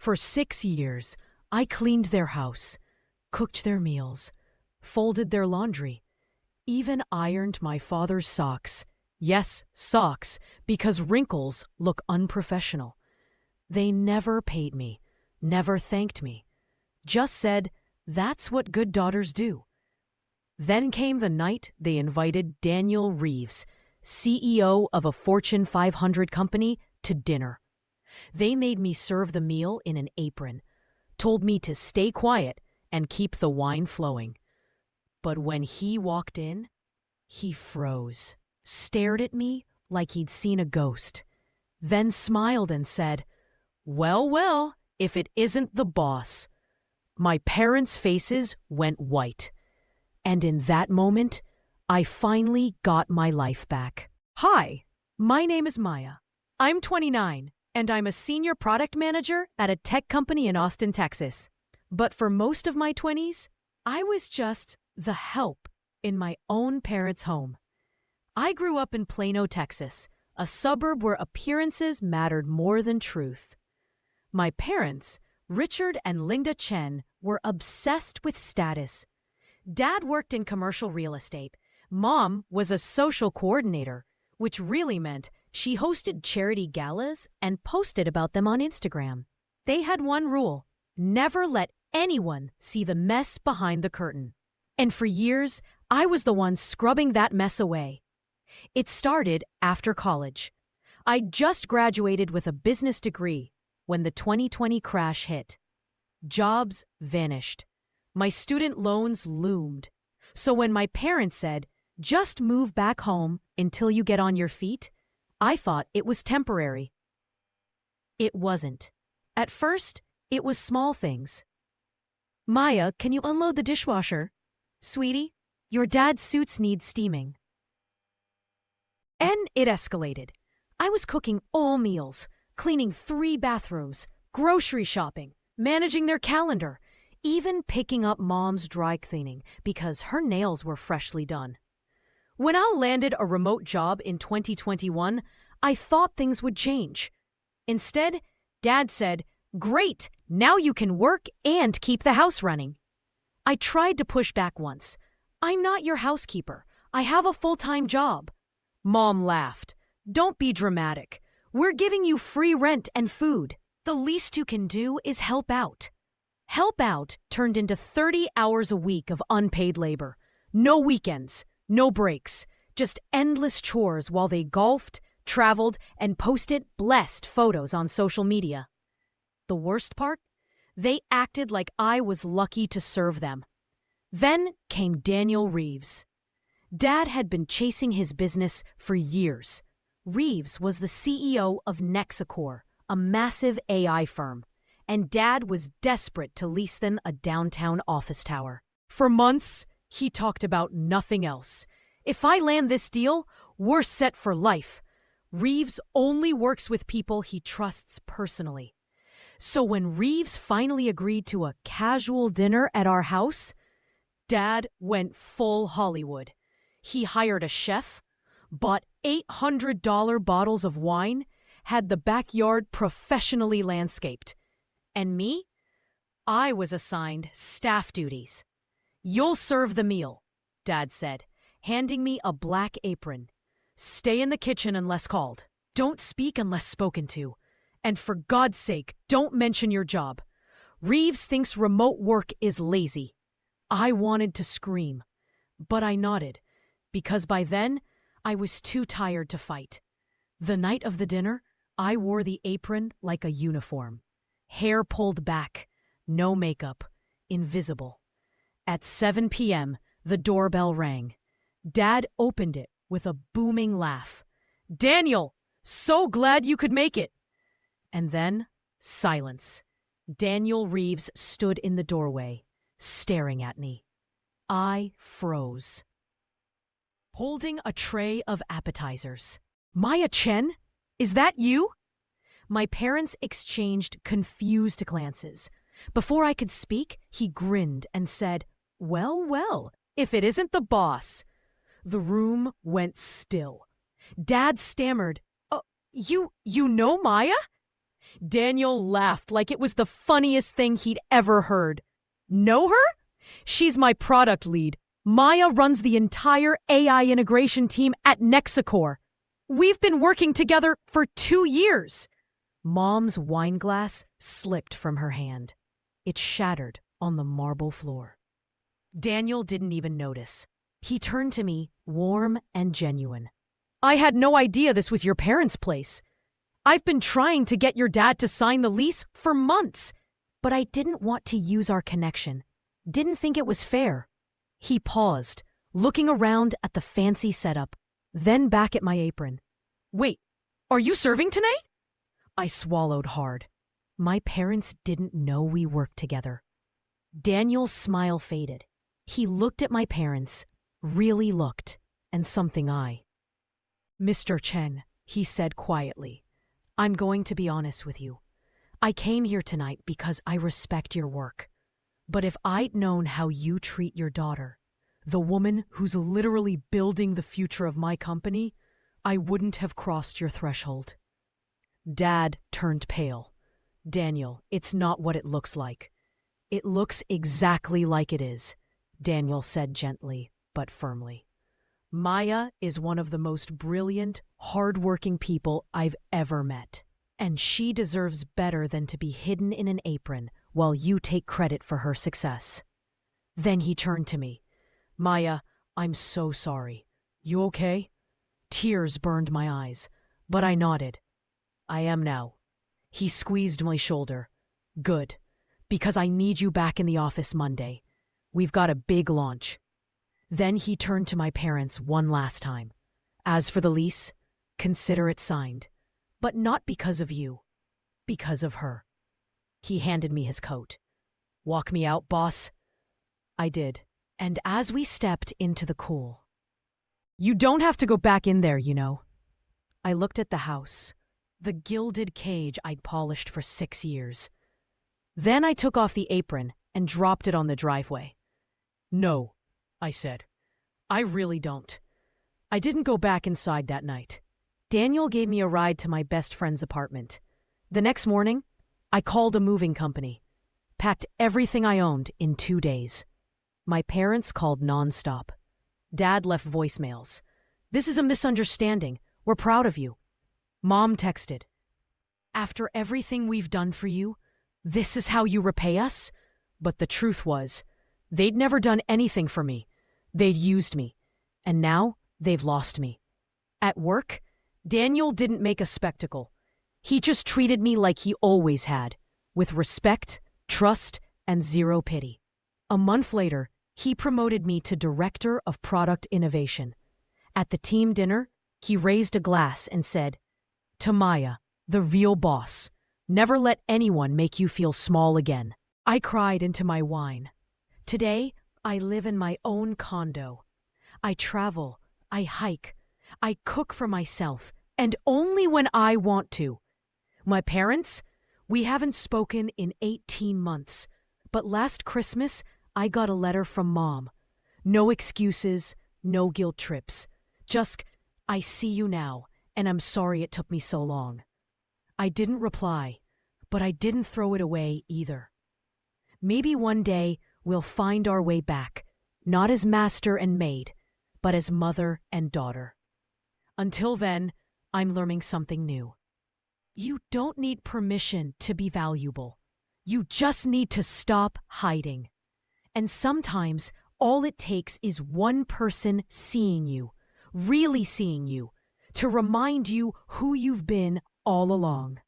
For 6 years, I cleaned their house, cooked their meals, folded their laundry, even ironed my father's socks. Yes, socks, because wrinkles look unprofessional. They never paid me, never thanked me, just said, "That's what good daughters do." Then came the night they invited Daniel Reeves, CEO of a Fortune 500 company, to dinner. They made me serve the meal in an apron, told me to stay quiet and keep the wine flowing. But when he walked in, he froze, stared at me like he'd seen a ghost, then smiled and said, "Well, well, if it isn't the boss." My parents' faces went white. And in that moment, I finally got my life back. Hi, my name is Maya. I'm 29, and I'm a senior product manager at a tech company in Austin, Texas. But for most of my 20s, I was just the help in my own parents' home. I grew up in Plano, Texas, a suburb where appearances mattered more than truth. My parents, Richard and Linda Chen, were obsessed with status. Dad worked in commercial real estate. Mom was a social coordinator, which really meant she hosted charity galas and posted about them on Instagram. They had one rule: never let anyone see the mess behind the curtain. And for years, I was the one scrubbing that mess away. It started after college. I just graduated with a business degree when the 2020 crash hit. Jobs vanished. My student loans loomed. So when my parents said, "Just move back home until you get on your feet," I thought it was temporary. It wasn't. At first, it was small things. "Maya, can you unload the dishwasher?" "Sweetie, your dad's suits need steaming." And it escalated. I was cooking all meals, cleaning 3 bathrooms, grocery shopping, managing their calendar, even picking up Mom's dry cleaning because her nails were freshly done. When I landed a remote job in 2021, I thought things would change. Instead, Dad said, "Great, now you can work and keep the house running." I tried to push back once. "I'm not your housekeeper. I have a full-time job." Mom laughed. "Don't be dramatic. We're giving you free rent and food. The least you can do is help out." Help out turned into 30 hours a week of unpaid labor. No weekends, no breaks, just endless chores while they golfed, traveled, and posted blessed photos on social media. The worst part? They acted like I was lucky to serve them. Then came Daniel Reeves. Dad had been chasing his business for years. Reeves was the CEO of Nexacor, a massive AI firm, and Dad was desperate to lease them a downtown office tower. For months, he talked about nothing else. "If I land this deal, we're set for life." Reeves only works with people he trusts personally. So when Reeves finally agreed to a casual dinner at our house, Dad went full Hollywood. He hired a chef, bought $800 bottles of wine, had the backyard professionally landscaped. And me? I was assigned staff duties. "You'll serve the meal," Dad said, handing me a black apron. "Stay in the kitchen unless called. Don't speak unless spoken to. And for God's sake, don't mention your job. Reeves thinks remote work is lazy." I wanted to scream, but I nodded, because by then, I was too tired to fight. The night of the dinner, I wore the apron like a uniform. Hair pulled back, no makeup, invisible. At 7 p.m., the doorbell rang. Dad opened it with a booming laugh. "Daniel, so glad you could make it." And then, silence. Daniel Reeves stood in the doorway, staring at me. I froze. Holding a tray of appetizers. "Maya Chen? Is that you?" My parents exchanged confused glances. Before I could speak, he grinned and said, "Well, well, if it isn't the boss." The room went still. Dad stammered, "You know Maya?" Daniel laughed like it was the funniest thing he'd ever heard. Know her? She's my product lead. Maya runs the entire AI integration team at Nexicor. We've been working together for 2 years. Mom's wine glass slipped from her hand. It shattered on the marble floor. Daniel didn't even notice. He turned to me, warm and genuine. I had no idea this was your parents' place. I've been trying to get your dad to sign the lease for months, but I didn't want to use our connection. Didn't think it was fair. He paused, looking around at the fancy setup, then back at my apron. Wait, are you serving tonight? I swallowed hard. My parents didn't know we worked together. Daniel's smile faded. He looked at my parents, really looked, and something I. Mr. Chen, he said quietly, I'm going to be honest with you. I came here tonight because I respect your work. But if I'd known how you treat your daughter, the woman who's literally building the future of my company, I wouldn't have crossed your threshold. Dad turned pale. Daniel, it's not what it looks like. It looks exactly like it is, Daniel said gently but firmly. Maya is one of the most brilliant, hard-working people I've ever met. And she deserves better than to be hidden in an apron while you take credit for her success. Then he turned to me. Maya, I'm so sorry. You okay? Tears burned my eyes, but I nodded. I am now. He squeezed my shoulder. Good, because I need you back in the office Monday. We've got a big launch. Then he turned to my parents one last time. As for the lease, consider it signed. But not because of you. Because of her. He handed me his coat. Walk me out, boss. I did. And as we stepped into the cool. You don't have to go back in there, you know. I looked at the house. The gilded cage I'd polished for 6 years. Then I took off the apron and dropped it on the driveway. No, I said. I really don't. I didn't go back inside that night. Daniel gave me a ride to my best friend's apartment. The next morning, I called a moving company. Packed everything I owned in 2 days. My parents called nonstop. Dad left voicemails. This is a misunderstanding. We're proud of you. Mom texted. After everything we've done for you, this is how you repay us? But the truth was, they'd never done anything for me. They'd used me. And now, they've lost me. At work, Daniel didn't make a spectacle. He just treated me like he always had, with respect, trust, and zero pity. A month later, he promoted me to Director of Product Innovation. At the team dinner, he raised a glass and said, To Maya, the real boss, never let anyone make you feel small again. I cried into my wine. Today, I live in my own condo. I travel, I hike, I cook for myself, and only when I want to. My parents, we haven't spoken in 18 months, but last Christmas, I got a letter from Mom. No excuses, no guilt trips. Just, I see you now, and I'm sorry it took me so long. I didn't reply, but I didn't throw it away either. Maybe one day we'll find our way back, not as master and maid, but as mother and daughter. Until then, I'm learning something new. You don't need permission to be valuable. You just need to stop hiding. And sometimes all it takes is one person seeing you, really seeing you, to remind you who you've been all along.